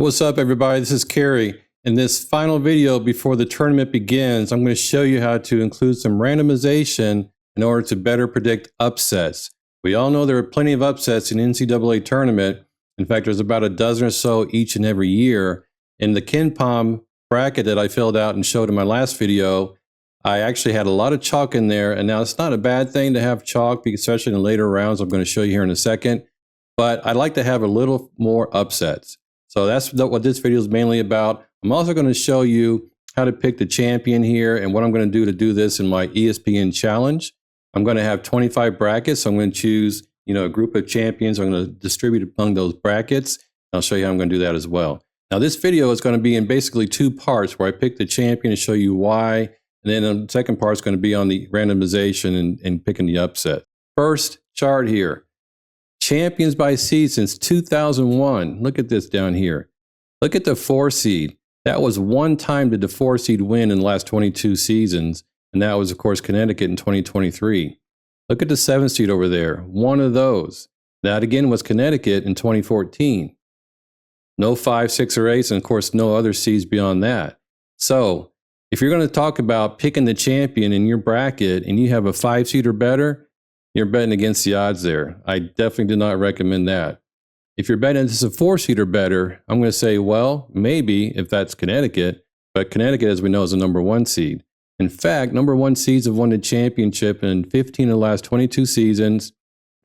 What's up, everybody? This is Kerry. In this final video before the tournament begins, I'm going to show you how to include some randomization in order to better predict upsets. We all know there are plenty of upsets in NCAA tournament. In fact, there's about a dozen or so each and every year. In the KenPom bracket that I filled out and showed in my last video, I actually had a lot of chalk in there. And now it's not a bad thing to have chalk, especially in the later rounds. I'm going to show you here in a second. But I'd like to have a little more upsets. So that's what this video is mainly about. I'm also going to show you how to pick the champion here and what I'm going to do this in my ESPN challenge. I'm going to have 25 brackets. So I'm going to choose, a group of champions. I'm going to distribute among those brackets. I'll show you how I'm going to do that as well. Now, this video is going to be in basically two parts where I pick the champion and show you why. And then the second part is going to be on the randomization and picking the upset. First chart here. Champions by seed since 2001. Look at this down here. Look at the 4 seed. That was one time did the 4 seed win in the last 22 seasons. And that was, of course, Connecticut in 2023. Look at the 7 seed over there. One of those. That again was Connecticut in 2014. No 5, 6, or 8, and of course, no other seeds beyond that. So if you're going to talk about picking the champion in your bracket and you have a 5 seed or better, you're betting against the odds there. I definitely do not recommend that. If you're betting this is a 4 seed or better, I'm going to say, well, maybe if that's Connecticut, but Connecticut, as we know, is a number 1 seed. In fact, number 1 seeds have won the championship in 15 of the last 22 seasons.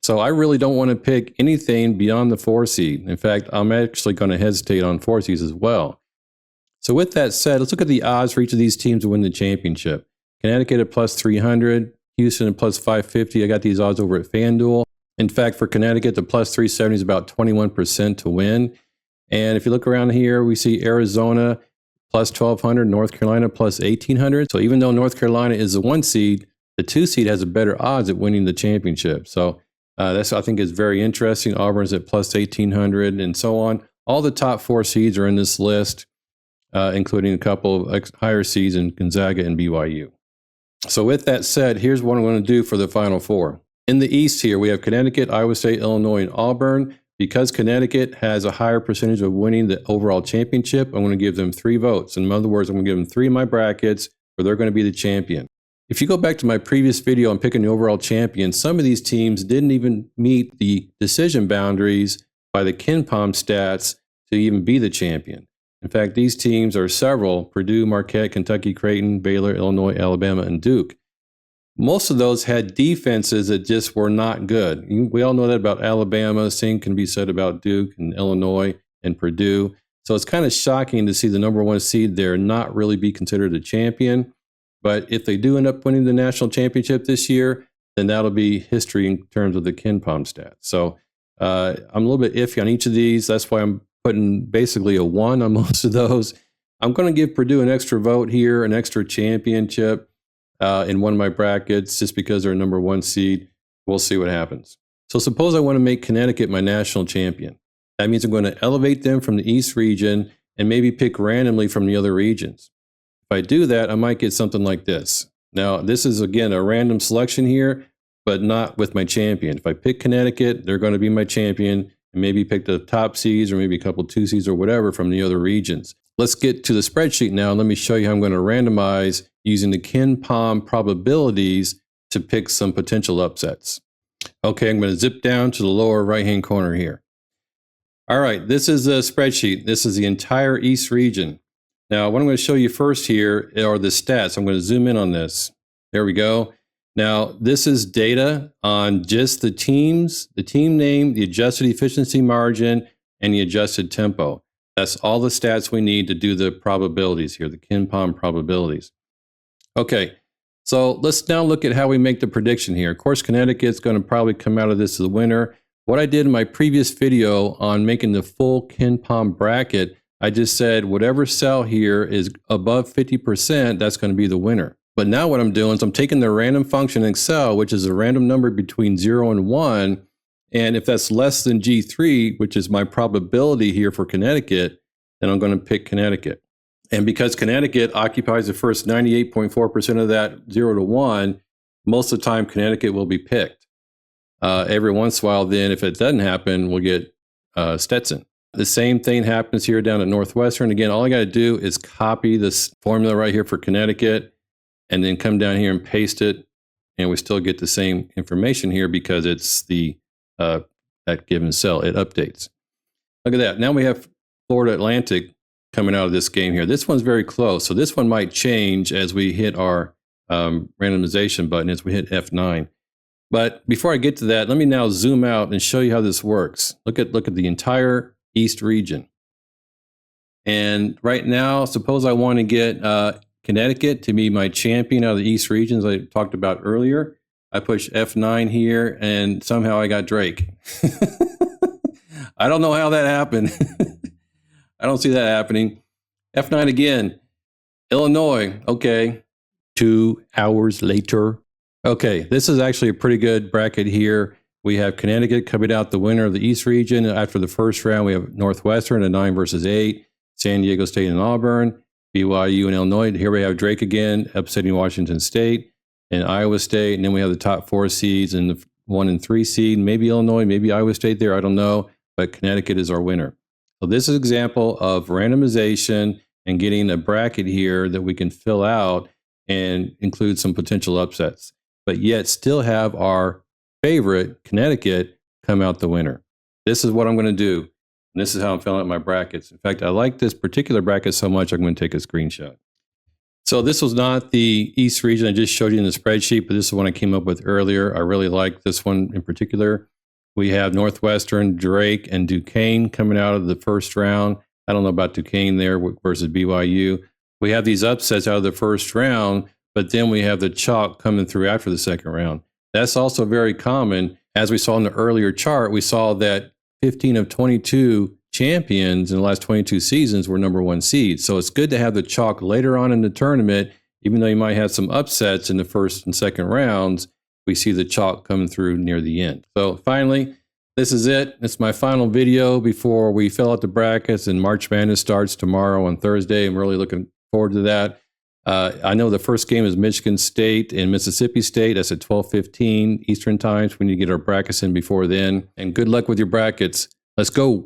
So I really don't want to pick anything beyond the 4 seed. In fact, I'm actually going to hesitate on 4 seeds as well. So with that said, let's look at the odds for each of these teams to win the championship. Connecticut at plus 300. Houston at plus 550. I got these odds over at FanDuel. In fact, for Connecticut, the plus 370 is about 21% to win. And if you look around here, we see Arizona plus 1200, North Carolina plus 1800. So even though North Carolina is the 1 seed, the 2 seed has a better odds at winning the championship. So that's, I think, is very interesting. Auburn's at plus 1800 and so on. All the top 4 seeds are in this list, including a couple of higher seeds in Gonzaga and BYU. So with that said, here's what I'm going to do for the Final Four. In the East here, we have Connecticut, Iowa State, Illinois, and Auburn. Because Connecticut has a higher percentage of winning the overall championship, I'm going to give them 3 votes. In other words, I'm going to give them 3 of my brackets where they're going to be the champion. If you go back to my previous video on picking the overall champion, some of these teams didn't even meet the decision boundaries by the KenPom stats to even be the champion. In fact, these teams are several: Purdue, Marquette, Kentucky, Creighton, Baylor, Illinois, Alabama, and Duke. Most of those had defenses that just were not good. We all know that about Alabama. Same can be said about Duke and Illinois and Purdue. So it's kind of shocking to see the number 1 seed there not really be considered a champion. But if they do end up winning the national championship this year, then that'll be history in terms of the KenPom stats. So I'm a little bit iffy on each of these. That's why I'm putting basically a 1 on most of those. I'm going to give Purdue an extra vote here, an extra championship in one of my brackets, just because they're a number 1 seed. We'll see what happens. So suppose I want to make Connecticut my national champion. That means I'm going to elevate them from the East region and maybe pick randomly from the other regions. If I do that, I might get something like this. Now, this is, again, a random selection here, but not with my champion. If I pick Connecticut, they're going to be my champion. Maybe pick the top seeds or maybe a couple 2 seeds or whatever from the other regions. Let's get to the spreadsheet now. Let me show you how I'm going to randomize using the KenPom probabilities to pick some potential upsets. Okay, I'm going to zip down to the lower right-hand corner here. All right, this is a spreadsheet. This is the entire East region. Now, what I'm going to show you first here are the stats. I'm going to zoom in on this. There we go. Now, this is data on just the teams, the team name, the adjusted efficiency margin, and the adjusted tempo. That's all the stats we need to do the probabilities here, the KenPom probabilities. Okay, so let's now look at how we make the prediction here. Of course, Connecticut's going to probably come out of this as the winner. What I did in my previous video on making the full KenPom bracket, I just said whatever cell here is above 50%, that's going to be the winner. But now what I'm doing is I'm taking the random function in Excel, which is a random number between 0 and 1. And if that's less than G3, which is my probability here for Connecticut, then I'm going to pick Connecticut. And because Connecticut occupies the first 98.4% of that 0 to 1, most of the time Connecticut will be picked. Every once in a while, then, if it doesn't happen, we'll get Stetson. The same thing happens here down at Northwestern. Again, all I got to do is copy this formula right here for Connecticut and then come down here and paste it. And we still get the same information here because it's the that given cell. It updates. Look at that. Now we have Florida Atlantic coming out of this game here. This one's very close. So this one might change as we hit our randomization button, as we hit F9. But before I get to that, let me now zoom out and show you how this works. Look at the entire East region. And right now, suppose I want to get Connecticut to be my champion out of the East regions I talked about earlier. I push F9 here, and somehow I got Drake. I don't know how that happened. I don't see that happening. F9 again. Illinois. Okay. 2 hours later. Okay, this is actually a pretty good bracket here. We have Connecticut coming out the winner of the East region. After the first round, we have Northwestern at 9 versus 8, San Diego State and Auburn, BYU and Illinois. Here we have Drake again, upsetting Washington State and Iowa State. And then we have the top 4 seeds and the 1 and 3 seed. Maybe Illinois, maybe Iowa State there. I don't know. But Connecticut is our winner. So this is an example of randomization and getting a bracket here that we can fill out and include some potential upsets, but yet still have our favorite, Connecticut, come out the winner. This is what I'm going to do. And this is how I'm filling out my brackets. In fact, I like this particular bracket so much, I'm going to take a screenshot. So this was not the East region I just showed you in the spreadsheet, but this is one I came up with earlier. I really like this one in particular. We have Northwestern, Drake, and Duquesne coming out of the first round. I don't know about Duquesne there versus BYU. We have these upsets out of the first round, but then we have the chalk coming through after the second round. That's also very common. As we saw in the earlier chart, we saw that 15 of 22 champions in the last 22 seasons were number 1 seeds. So it's good to have the chalk later on in the tournament, even though you might have some upsets in the first and second rounds. We see the chalk coming through near the end. So finally, this is it. It's my final video before we fill out the brackets and March Madness starts tomorrow on Thursday. I'm really looking forward to that. I know the first game is Michigan State and Mississippi State. That's at 12:15 Eastern time. We need to get our brackets in before then. And good luck with your brackets. Let's go.